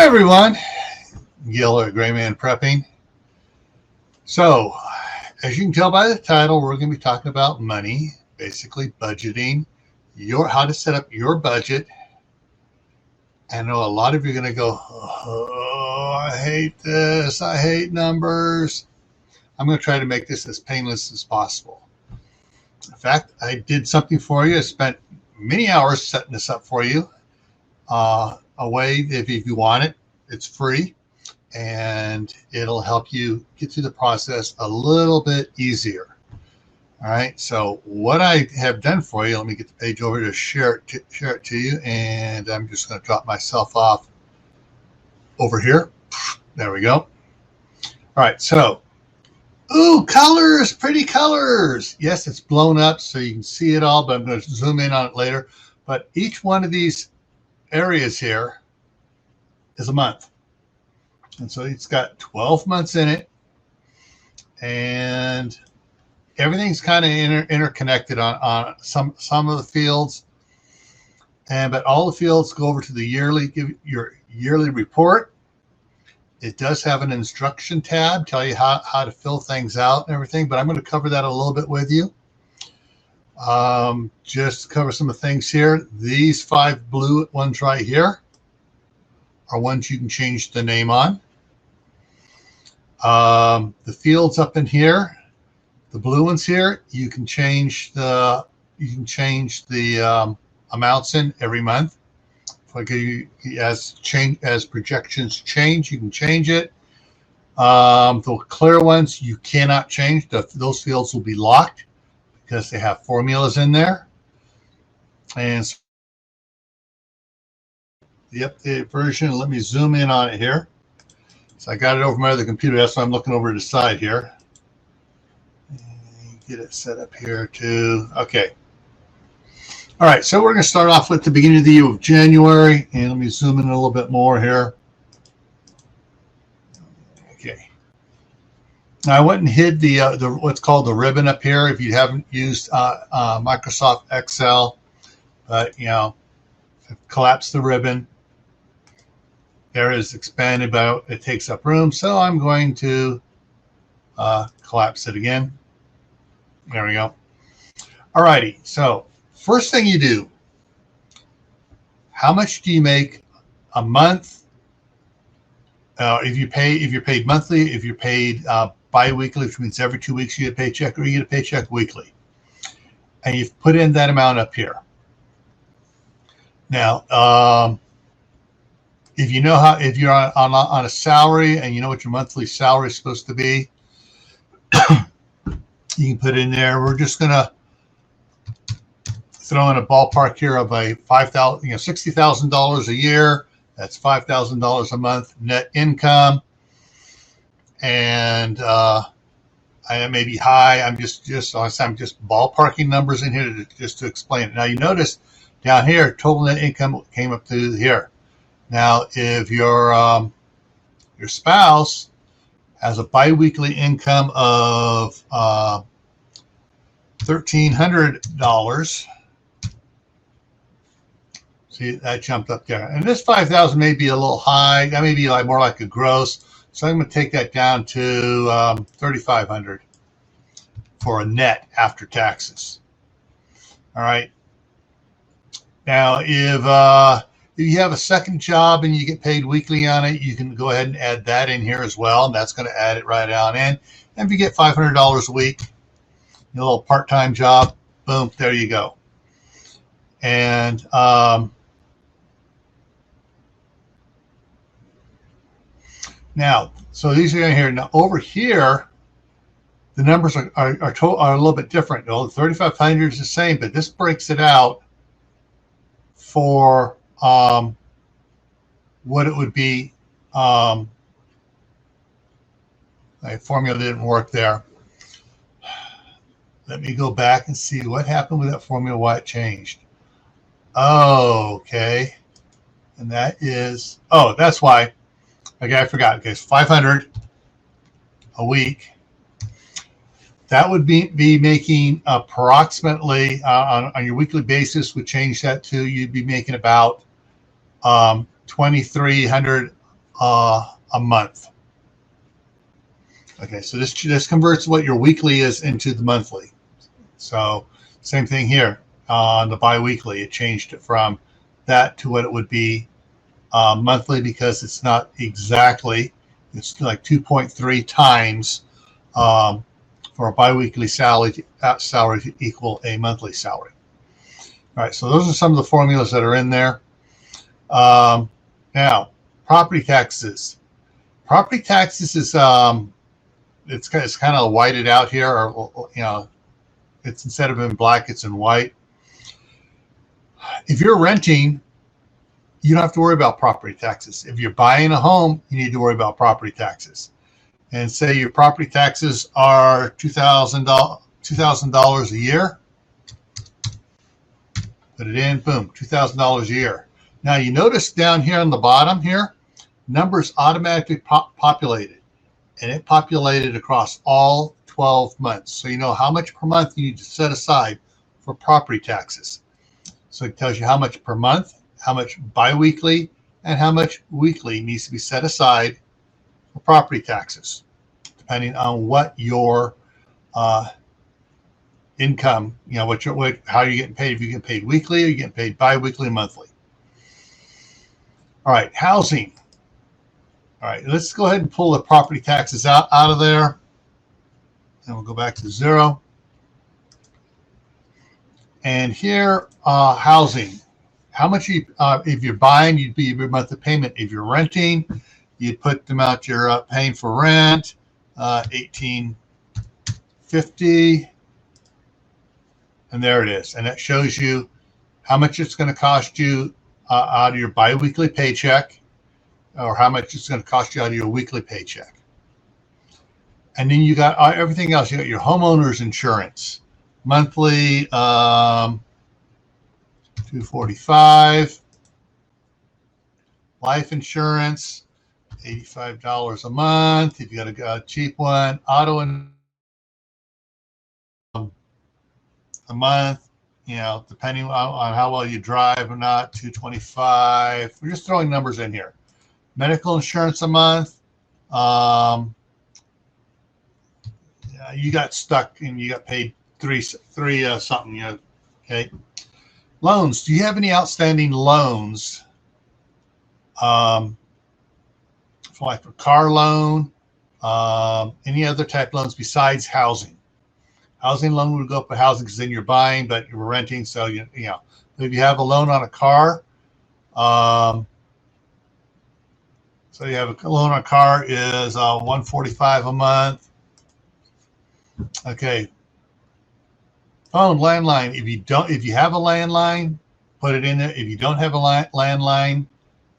Hi everyone, Gil at Grayman Prepping. So, as you can tell by the title, we're going to be talking about money, basically budgeting, how to set up your budget. I know a lot of you are going to go, oh, I hate this, I hate numbers. I'm going to try to make this as painless as possible. In fact, I did something for you. I spent many hours setting this up for you. A way, if you want it, it's free, and it'll help you get through the process a little bit easier. All right, so what I have done for you, let me get the page over to share it to you, and I'm just going to drop myself off over here. There we go. All right, so, ooh, colors, pretty colors. Yes, it's blown up so you can see it all, but I'm going to zoom in on it later. But each one of these areas here is a month, and so it's got 12 months in it, and everything's kind of interconnected on some of the fields, but all the fields go over to the your yearly report. It does have an instruction tab, tell you how to fill things out and everything, but I'm going to cover that a little bit with you. Just to cover some of the things here. These 5 blue ones right here are ones you can change the name on. The fields up in here, the blue ones here, you can change the amounts in every month. As projections change, you can change it. The clear ones you cannot change. Those fields will be locked because they have formulas in there. And so the updated version, let me zoom in on it here. So I got it over my other computer, that's why I'm looking over to the side here. And get it set up here too. Okay. All right, so we're going to start off with the beginning of the year of January, and let me zoom in a little bit more here. Okay. Now I went and hid the what's called the ribbon up here. If you haven't used Microsoft Excel, but collapse the ribbon. There is expanded, but it takes up room, so I'm going to collapse it again. There we go. All righty. So first thing you do, how much do you make a month? If you're paid monthly, if you're paid bi-weekly, which means every 2 weeks you get a paycheck, or you get a paycheck weekly, and you've put in that amount up here. Now, if you're on a salary and you know what your monthly salary is supposed to be, you can put in there. We're just gonna throw in a ballpark here of a $60,000 a year. That's $5,000 a month net income, and I may be high. I'm just ballparking numbers in here just to explain it. Now you notice down here, total net income came up to here. Now, if your spouse has a biweekly income of $1,300, see that jumped up there, and this 5,000 may be a little high. That may be more like a gross. So I'm going to take that down to 3,500 for a net after taxes. All right. Now, if you have a second job and you get paid weekly on it, you can go ahead and add that in here as well, and that's going to add it right on in. And if you get $500 a week, a little part-time job, boom, there you go. And now, so these are in here. Now over here, the numbers are a little bit different. The 3,500 is the same, but this breaks it out for what it would be. My formula didn't work there. Let me go back and see what happened with that formula, why it changed. Oh, okay. And that is, that's why. Okay, I forgot. Okay, it's 500 a week. That would be making approximately on your weekly basis. Would change that to, you'd be making about $2,300 a month. Okay, so this converts what your weekly is into the monthly. So same thing here on the biweekly. It changed it from that to what it would be monthly, because it's not exactly, it's like 2.3 times for a biweekly salary to equal a monthly salary. All right, so those are some of the formulas that are in there. Now, property taxes. Property taxes is it's kind of whited out here, or it's, instead of in black, it's in white. If you're renting, you don't have to worry about property taxes. If you're buying a home, you need to worry about property taxes. And say your property taxes are $2,000 a year. Put it in, boom, $2,000 a year. Now you notice down here on the bottom here, numbers automatically populated, and it populated across all 12 months. So you know how much per month you need to set aside for property taxes. So it tells you how much per month, how much biweekly, and how much weekly needs to be set aside for property taxes, depending on what your income, how you're getting paid. If you're getting paid weekly, or you're getting paid biweekly, monthly. All right, housing. All right, let's go ahead and pull the property taxes out of there, and we'll go back to zero. And here, housing. How much if you're buying, you'd be your monthly payment. If you're renting, you'd put them out. You're paying for rent, $1,850, and there it is. And that shows you how much it's going to cost you out of your biweekly paycheck, or how much it's going to cost you out of your weekly paycheck. And then you got everything else. You got your homeowner's insurance, monthly, $245. Life insurance, $85 a month. If you got a cheap one, auto a month, depending on how well you drive or not, $225. We're just throwing numbers in here. Medical insurance a month. You got stuck and you got paid three something. Okay. Loans. Do you have any outstanding loans? For like a car loan, any other type of loans besides housing? Housing loan would go up with housing because then you're buying, but you're renting. So if you have a loan on a car, so you have a loan on a car is $145 a month. Okay. Phone, landline. If you have a landline, put it in there. If you don't have a landline,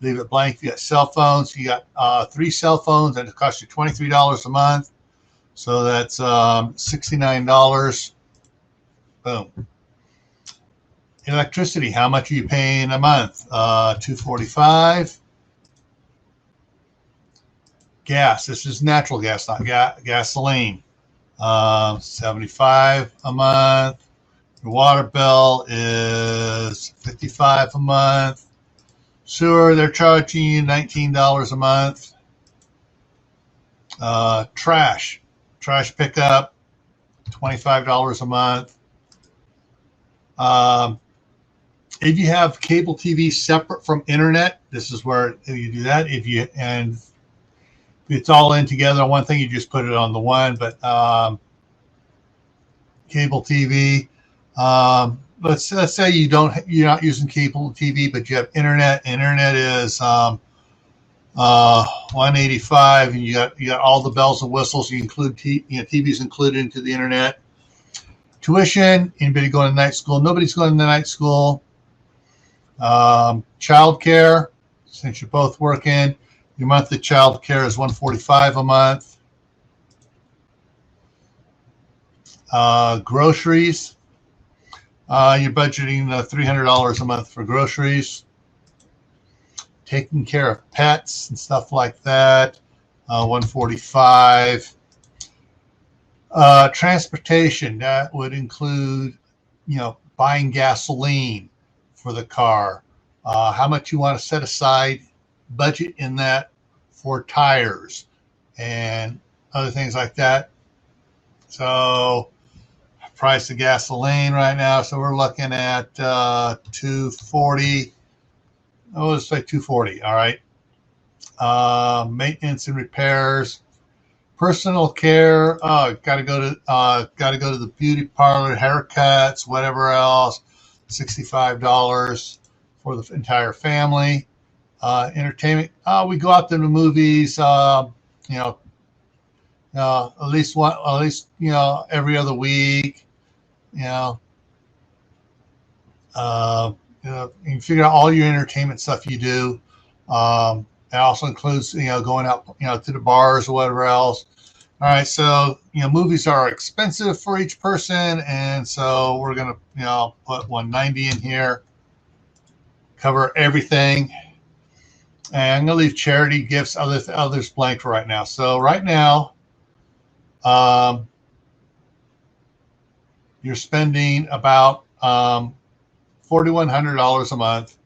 leave it blank. If you got cell phones, you got 3 cell phones, and it costs you $23 a month. So that's $69. Boom. Electricity. How much are you paying a month? $245. Gas. This is natural gas, not gasoline. $75 a month. Your water bill is $55 a month. Sewer, they're charging you $19 a month. Trash pickup, $25 a month. If you have cable TV separate from internet, this is where you do that. And it's all in together on one thing, you just put it on the one. But cable TV, let's say you're not using cable TV, but you have internet. Internet is $185, and you got all the bells and whistles. You include TV's included into the internet. Tuition. Anybody going to night school? Nobody's going to night school. Child care. Since you're both working, your monthly child care is $145 a month. Groceries. You're budgeting $300 a month for groceries. Taking care of pets and stuff like that, $145. Transportation, that would include, buying gasoline for the car. How much you want to set aside, budget in that for tires and other things like that. So price of gasoline right now, so we're looking at 240. Oh, let's say 240. All right. Maintenance and repairs, personal care. Got to go to the beauty parlor, haircuts, whatever else. $65 for the entire family. Entertainment. We go out to the movies. At least every other week. You can figure out all your entertainment stuff you do. It also includes, going out, to the bars or whatever else. All right. So, movies are expensive for each person. And so we're going to, put 190 in here, cover everything. And I'm going to leave charity, gifts, others blank for right now. So right now, you're spending about $4,100 a month.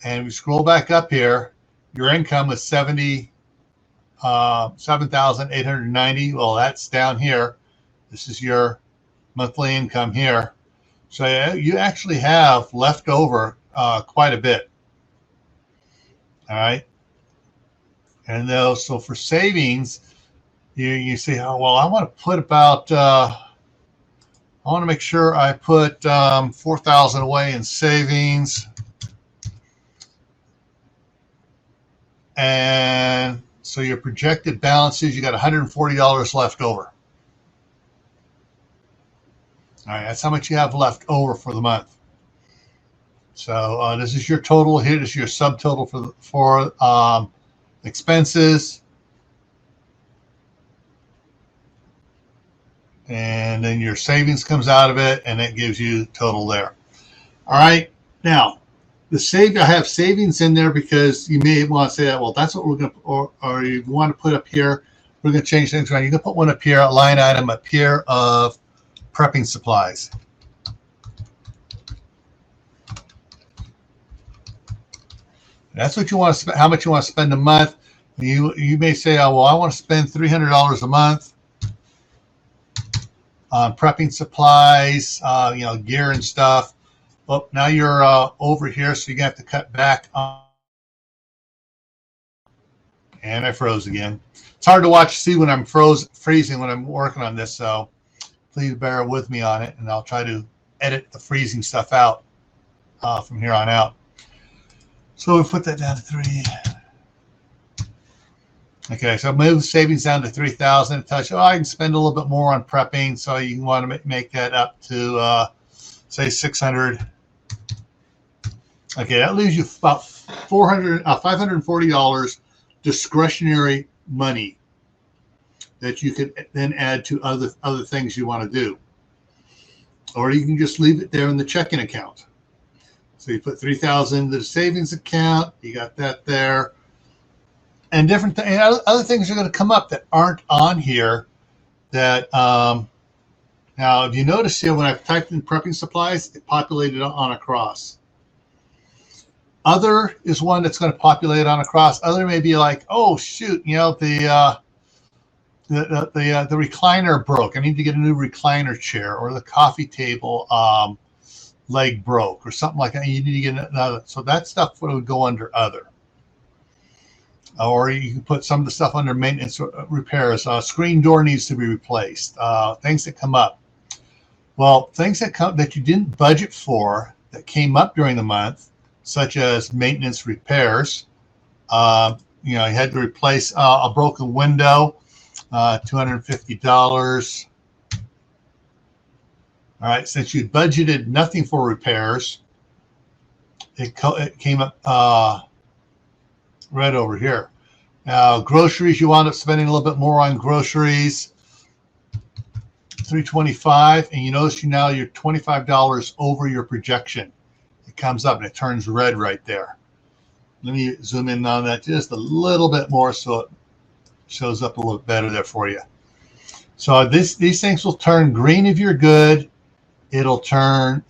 And we scroll back up here, your income is $7,890. Well, that's down here. This is your monthly income here. So you actually have left over quite a bit. All right. And so for savings, you say, oh, well, I want to put about, I want to make sure I put 4,000 away in savings. And so your projected balance is you got $140 left over. All right, that's how much you have left over for the month. So this is your total. Here is your subtotal for expenses. And then your savings comes out of it, and it gives you total there. All right, now I have savings in there because you may want to say that, well, that's what we're going to, or you want to put up here. We're going to change things around. You can put one up here, a line item up here of prepping supplies. That's what you want to spend, how much you want to spend a month. You may say, oh, well, I want to spend $300 a month on prepping supplies, gear and stuff. Oh, now you're over here, so you have to cut back on. And I froze again. It's hard to see when I'm freezing when I'm working on this, so please bear with me on it, and I'll try to edit the freezing stuff out from here on out. So we'll put that down to 3. Okay, so move savings down to 3,000. Touch. Oh, I can spend a little bit more on prepping, so you want to make that up to say 600. Okay, that leaves you about $540 discretionary money that you could then add to other things you want to do, or you can just leave it there in the checking account. So you put 3,000 into the savings account. You got that there, and different other things are going to come up that aren't on here. That now, if you notice here, when I've typed in prepping supplies, it populated on across. Other is one that's going to populate on across. Other may be like, oh shoot, the recliner broke. I need to get a new recliner chair, or the coffee table leg broke, or something like that. You need to get another. So that stuff would go under other. Or you can put some of the stuff under maintenance repairs. Screen door needs to be replaced. Things that come up. Well, things that you didn't budget for that came up during the month, such as maintenance repairs. You had to replace a broken window, $250. All right, since you budgeted nothing for repairs, it came up right over here. Now, groceries, you wound up spending a little bit more on groceries, $325, and you notice now you're $25 over your projection. It comes up and it turns red right there. Let me zoom in on that just a little bit more so it shows up a little bit better there for you. So these things will turn green if you're good. It'll turn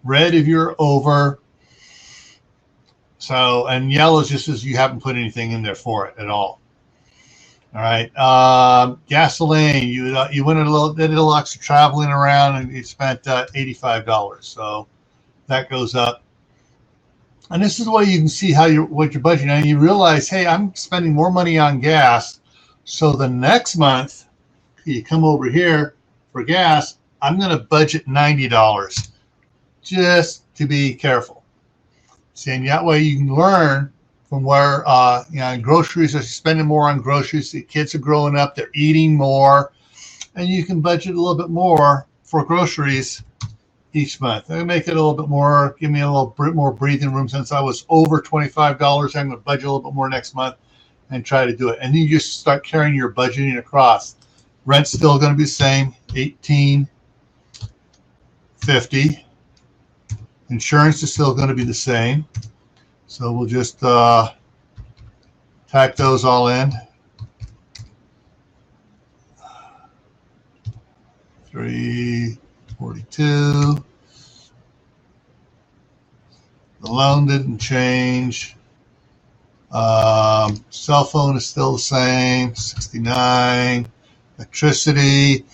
red if you're over. So, and yellow is just as you haven't put anything in there for it at all. All right. Gasoline, you went did a little extra traveling around, and you spent $85. So that goes up. And this is the way you can see what you're budgeting. And you realize, hey, I'm spending more money on gas. So the next month, you come over here for gas, I'm going to budget $90 just to be careful. See, and that way you can learn from where, groceries are spending more on groceries. The kids are growing up, they're eating more, and you can budget a little bit more for groceries each month. I make it a little bit more, give me a little more breathing room. Since I was over $25, I'm going to budget a little bit more next month and try to do it. And then you just start carrying your budgeting across. Rent's still going to be the same, $18.50. Insurance is still going to be the same. So we'll just tack those all in. $342. The loan didn't change. Cell phone is still the same, $69. Electricity.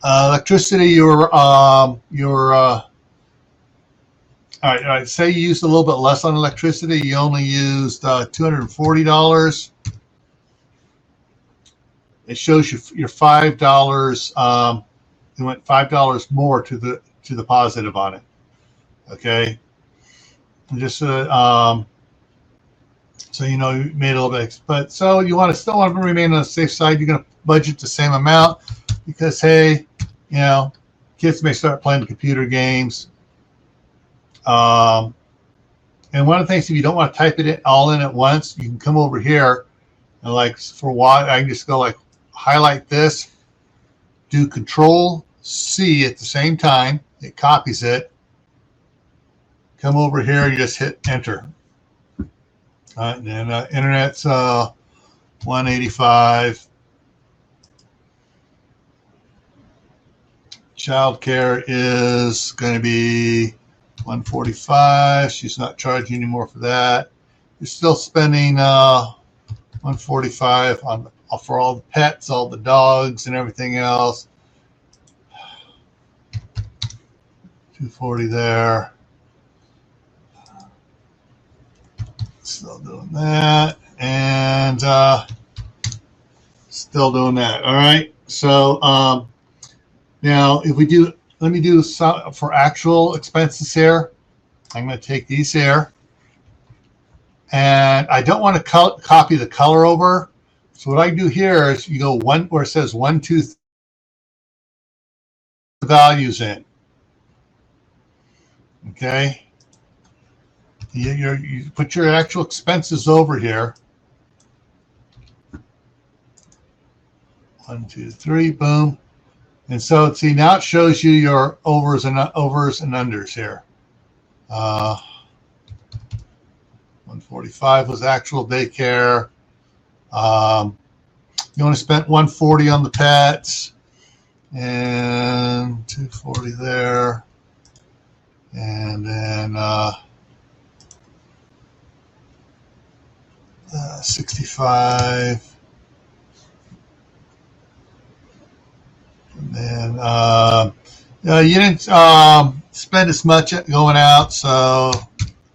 All right. Say you used a little bit less on electricity. You only used $240. It shows you your $5. You went $5 more to the positive on it. Okay. And just so you know you made a little bit. But so you still want to remain on the safe side. You're going to budget the same amount because hey, kids may start playing computer games. And one of the things, if you don't want to type it all in at once, you can come over here and for a while, I can just go highlight this, do Control-C at the same time. It copies it. Come over here, you just hit enter. All right, and then internet's 185. Childcare is going to be 145. She's not charging anymore for that. You're still spending 145 for all the pets, all the dogs, and everything else. 240 there. Still doing that, and still doing that. All right. So now, if we do. Let me do some for actual expenses here. I'm going to take these here. And I don't want to copy the color over. So what I do here is you go where it says 1, 2, 3, values in. Okay. You put your actual expenses over here. 1, 2, 3, boom. And so, see, now it shows you your overs and unders here. 145 was actual daycare. You only spent 140 on the pets, and 240 there, and then 65. And then you didn't spend as much going out, so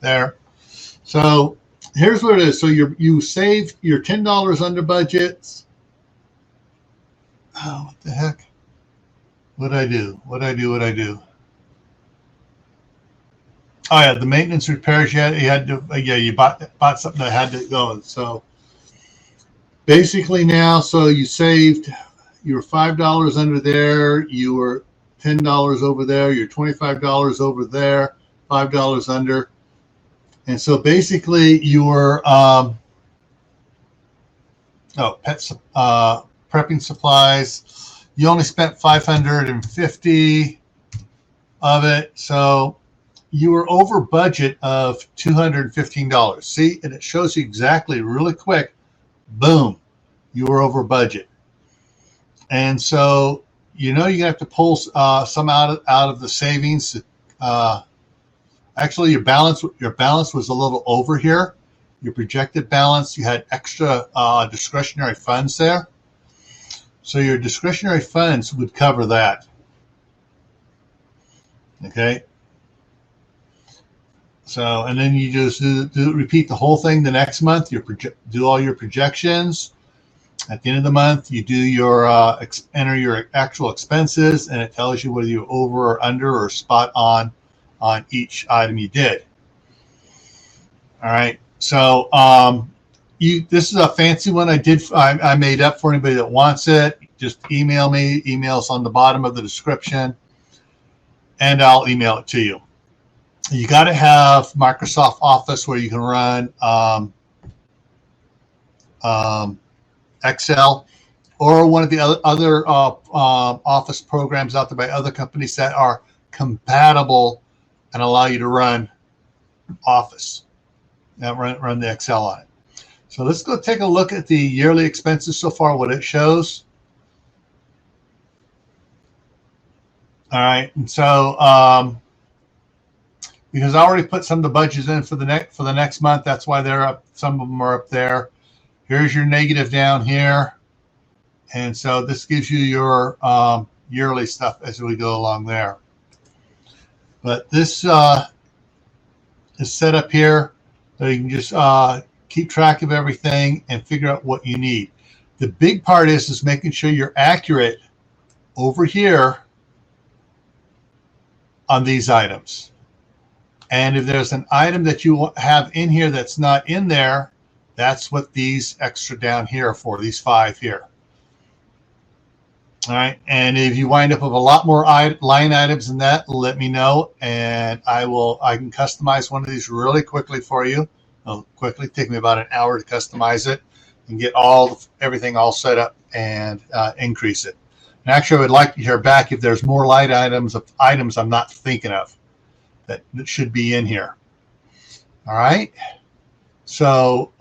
there. So here's what it is. So you saved your $10 under budgets. Oh, what the heck? What'd I do? Oh yeah, the maintenance repairs. You bought something that had to go. So basically now, so you saved. You were $5 under there. You were $10 over there. You're $25 over there. $5 under. And so basically you were prepping supplies. You only spent $550 of it. So you were over budget of $215. See, and it shows you exactly really quick. Boom, you were over budget. And so, you're going to have to pull some out of the savings. I Actually, your balance was a little over here. Your projected balance, you had extra discretionary funds there. So your discretionary funds would cover that. Okay. So, and then you just repeat the whole thing the next month. You do all your projections. At the end of the month, you do your enter your actual expenses, and it tells you whether you're over or under or spot on each item you did. All right. So this is a fancy one I made up for anybody that wants it. Just email me. Email's on the bottom of the description, and I'll email it to you. You got to have Microsoft Office where you can run Excel or one of the other Office programs out there by other companies that are compatible and allow you to run Office and run the Excel on it. So let's go take a look at the yearly expenses so far, what it shows. All right, and so because I already put some of the budgets in for the next month, that's why they're up. Some of them are up there. Here's your negative down here, and so this gives you your yearly stuff as we go along there. But this is set up here so you can just keep track of everything and figure out what you need. The big part is making sure you're accurate over here on these items. And if there's an item that you have in here that's not in there, that's what these extra down here are for, these 5 here. All right. And if you wind up with a lot more line items than that, let me know, and I can customize one of these really quickly for you. It'll quickly take me about an hour to customize it and get everything all set up and increase it. And actually, I would like to hear back if there's more line items I'm not thinking of that should be in here. All right. So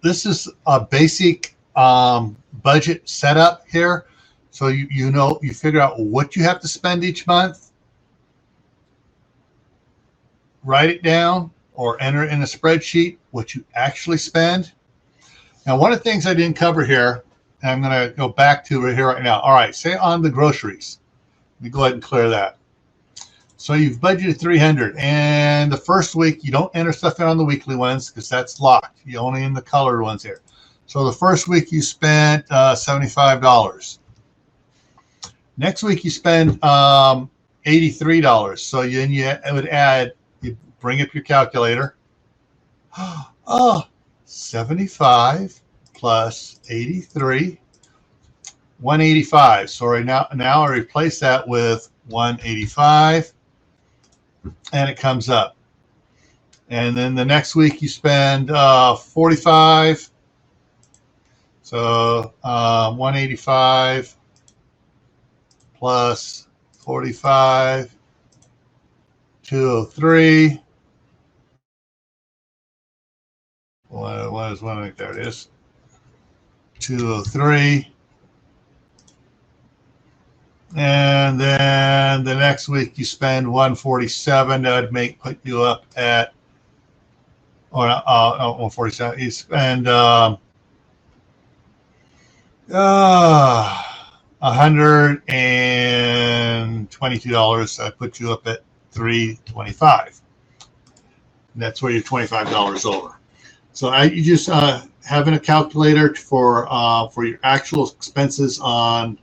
this is a basic budget setup here. So you figure out what you have to spend each month, write it down or enter it in a spreadsheet what you actually spend. Now, one of the things I didn't cover here, and I'm going to go back to right here right now. All right, say on the groceries. Let me go ahead and clear that. So you've budgeted $300, and the first week you don't enter stuff in on the weekly ones because that's locked. You only in the colored ones here. So the first week you spent $75. Next week you spend $83. So then you would add. You bring up your calculator. Oh, 75 plus 83, 185. So right now I replace that with 185. And it comes up. And then the next week you spend 45. So 185 plus 45, 203. What is one? There it is. 203. And then the next week you spend 147. That would put you up at 147. You spend $122. That puts you up at $325. And that's where you're $25 over. So you just having a calculator for your actual expenses on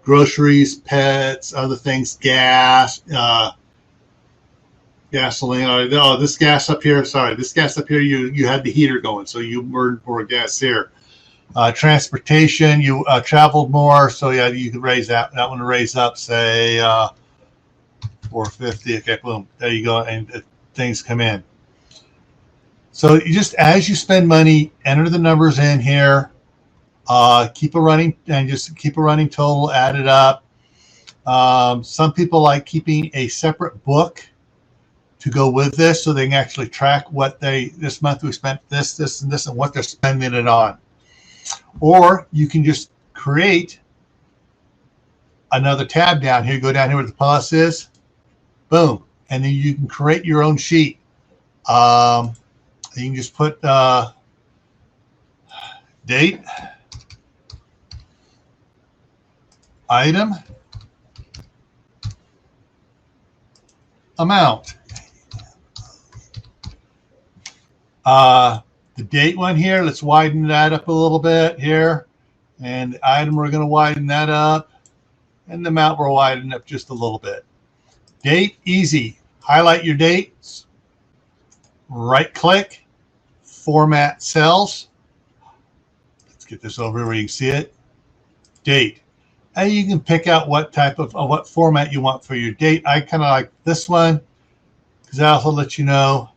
groceries, pets, other things, gas, gasoline. Oh, this gas up here. Sorry, this gas up here. You had the heater going, so you burned more gas here. Transportation. You traveled more, so yeah, you could raise that one to raise up, say $450. Okay, boom. There you go, and things come in. So you just as you spend money, enter the numbers in here. Keep a running total, add it up. Some people like keeping a separate book to go with this so they can actually track what this month we spent this, and this, and what they're spending it on. Or you can just create another tab down here, go down here where the plus is, boom, and then you can create your own sheet. You can just put date, item, amount. The date one here, let's widen that up a little bit here. And the item, we're going to widen that up. And the amount, we're widening up just a little bit. Date, easy. Highlight your dates. Right click. Format cells. Let's get this over where you can see it. Date. And you can pick out what type of what format you want for your date. I kind of like this one because that also lets you know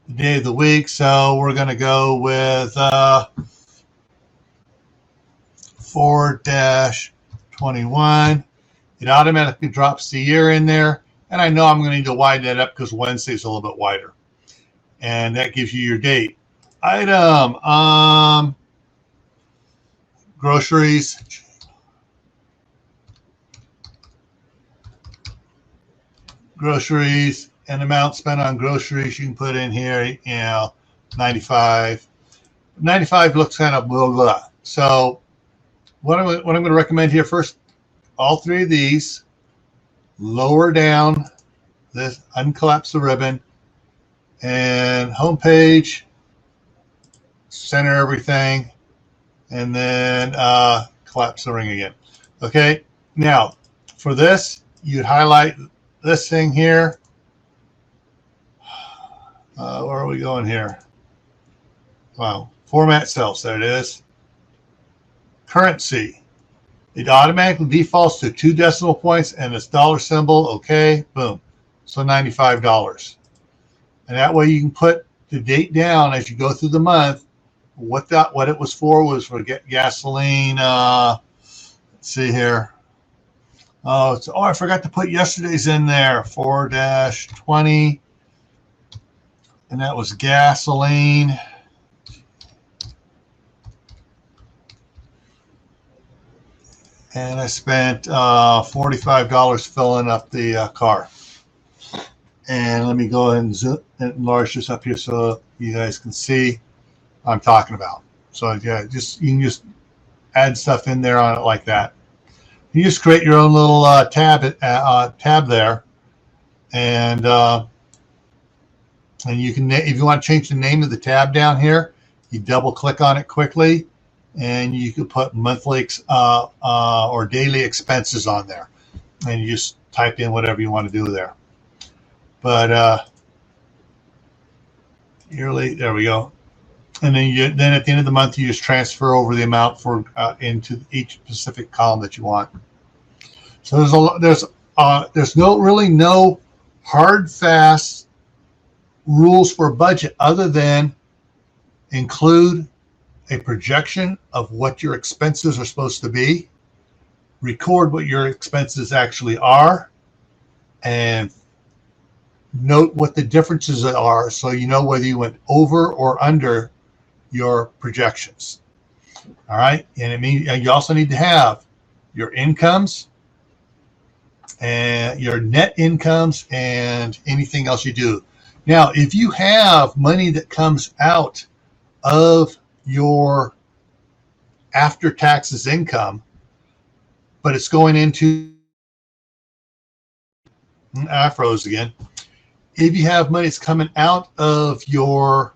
the day of the week. So we're going to go with 4-21. It automatically drops the year in there. And I know I'm going to need to widen that up because Wednesday's a little bit wider. And that gives you your date. Item, groceries. Groceries and amount spent on groceries, you can put in here, you know, 95. 95 looks kind of blah, blah. So what I'm going to recommend here first, all three of these, lower down this, uncollapse the ribbon, and home page, center everything, and then collapse the ring again. Okay, now for this, you'd highlight this thing here. Where are we going here? Wow, format cells, there it is. Currency. It automatically defaults to 2 decimal points and this dollar symbol. Okay, boom. So $95. And that way you can put the date down as you go through the month. What it was for gasoline. Let's see here. Oh, I forgot to put yesterday's in there. 4-20. And that was gasoline. And I spent $45 filling up the car. And let me go ahead and enlarge this up here so you guys can see what I'm talking about. So yeah, you can just add stuff in there on it like that. You just create your own little tab there, and you can, if you want to change the name of the tab down here, you double click on it quickly, and you can put monthly or daily expenses on there, and you just type in whatever you want to do there. But yearly, there we go. And then at the end of the month, you just transfer over the amount for into each specific column that you want. So there's no hard fast rules for budget other than include a projection of what your expenses are supposed to be, record what your expenses actually are, and note what the differences are so you know whether you went over or under your projections. All right, and it means you also need to have your incomes and your net incomes and anything else you do. Now, if you have money that comes out of your after taxes income, but it's going into, I froze again. If you have money that's coming out of your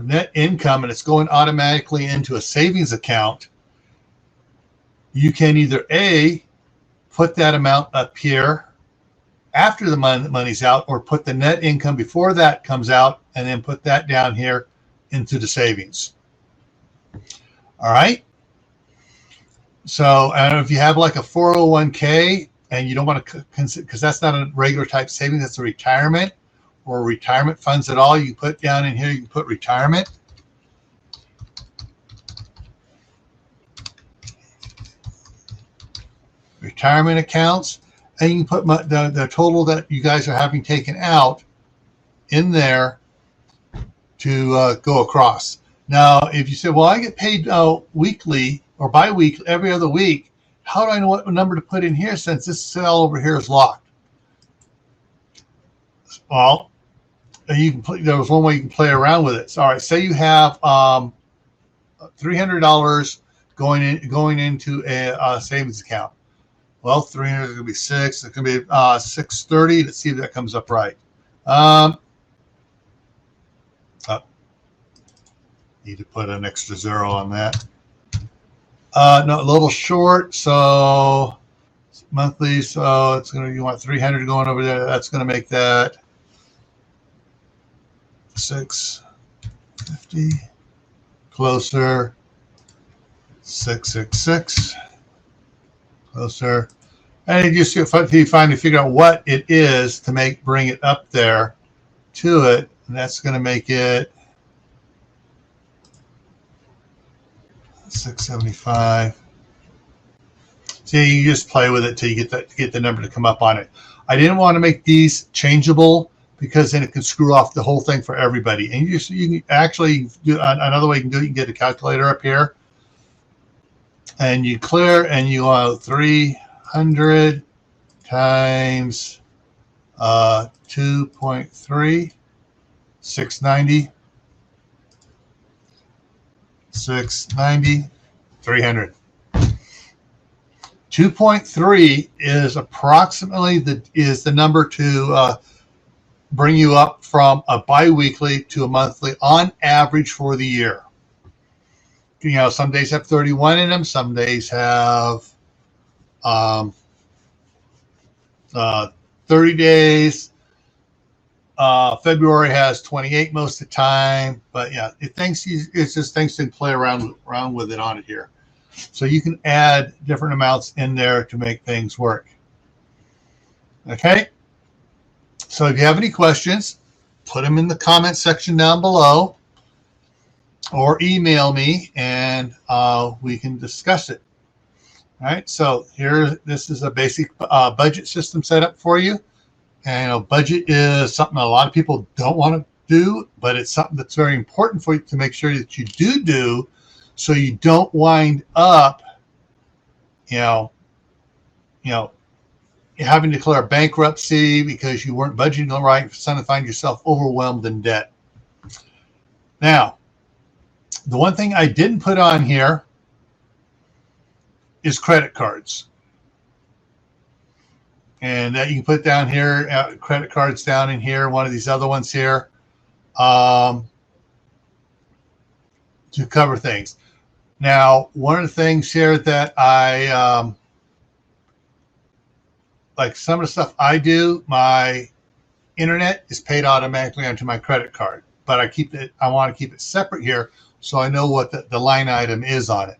net income and it's going automatically into a savings account, you can either A, put that amount up here after the money's out, or put the net income before that comes out and then put that down here into the savings. All right. So I don't know if you have like a 401k and you don't want to consider, because that's not a regular type savings, that's a retirement or retirement funds at all. You put down in here, you can put retirement. Retirement accounts, and you can put the total that you guys are having taken out in there to go across. Now, if you say, well, I get paid weekly or bi-weekly every other week, how do I know what number to put in here since this cell over here is locked? Well, you can play, there was one way you can play around with it. So, all right, say you have $300 going into a savings account. Well, 300 is going to be 6. It's going to be 630. Let's see if that comes up right. Need to put an extra 0 on that. No, a little short. So monthly. So it's going to, you want 300 going over there. That's going to make that 650. Closer. 666. Closer. And you just finally figure out what it is to bring it up there to it. And that's going to make it 675. See, you just play with it till you get the number to come up on it. I didn't want to make these changeable because then it can screw off the whole thing for everybody. And you can actually do another way you can do it. You can get a calculator up here, and you clear, and you want 300 times 2.3, 690. 690, 300. 2.3 is approximately the number to bring you up from a biweekly to a monthly on average for the year. You know, some days have 31 in them. Some days have 30 days. February has 28 most of the time, but yeah, it's just things to play around with it on it here. So you can add different amounts in there to make things work. Okay. So if you have any questions, put them in the comment section down below or email me and we can discuss it. All right. So this is a basic budget system setup for you. And budget is something a lot of people don't want to do, but it's something that's very important for you to make sure that you do, so you don't wind up, having to declare bankruptcy because you weren't budgeting right, and suddenly find yourself overwhelmed in debt. Now, the one thing I didn't put on here is credit cards. And that you can put down here, credit cards down in here, one of these other ones here, to cover things. Now, one of the things here that I, like some of the stuff I do, my internet is paid automatically onto my credit card, but I want to keep it separate here so I know what the line item is on it.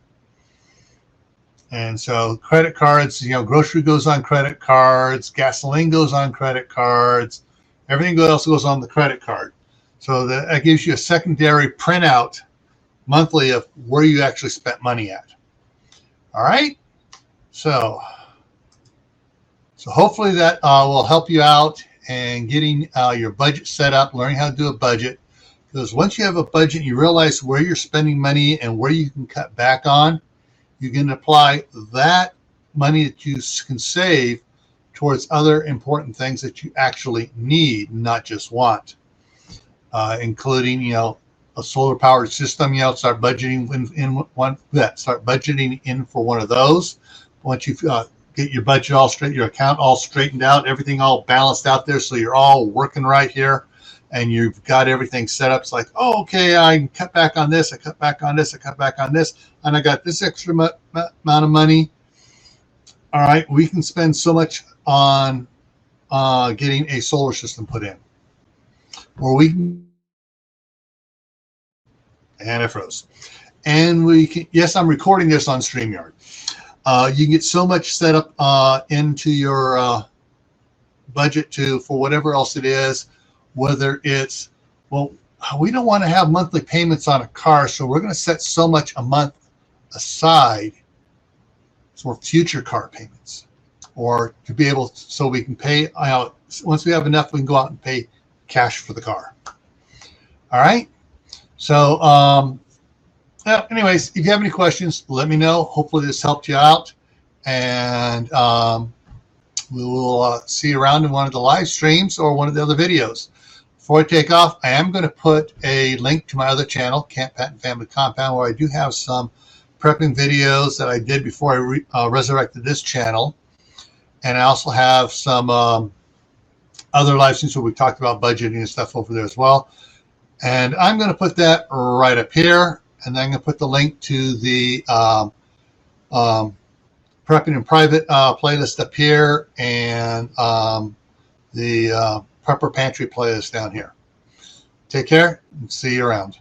And so credit cards, grocery goes on credit cards, gasoline goes on credit cards, everything else goes on the credit card. So that gives you a secondary printout monthly of where you actually spent money at. All right. So hopefully that will help you out in getting your budget set up, learning how to do a budget. Because once you have a budget, you realize where you're spending money and where you can cut back on. You can apply that money that you can save towards other important things that you actually need, not just want, including, a solar powered system. Start budgeting start budgeting in for one of those. Once you get your budget all straight, your account all straightened out, everything all balanced out there, so you're all working right here, and you've got everything set up. It's like, oh, okay, I can cut back on this, I cut back on this, I cut back on this, and I got this extra amount of money. All right, we can spend so much on getting a solar system put in. Or we can, and it froze. And we can, yes, I'm recording this on StreamYard. You can get so much set up into your budget for whatever else it is, whether it's, well, we don't want to have monthly payments on a car, so we're going to set so much a month aside for future car payments, or to be able to, so we can pay out. Once we have enough, we can go out and pay cash for the car. All right. So, anyways, if you have any questions, let me know. Hopefully this helped you out. and we will see you around in one of the live streams or one of the other videos. Before I take off, I am going to put a link to my other channel, Camp Patton Family Compound, where I do have some prepping videos that I did before I resurrected this channel. And I also have some other live streams where we talked about budgeting and stuff over there as well. And I'm going to put that right up here. And then I'm going to put the link to the Prepping in Private playlist up here, and the Prepper Pantry playlist down here. Take care and see you around.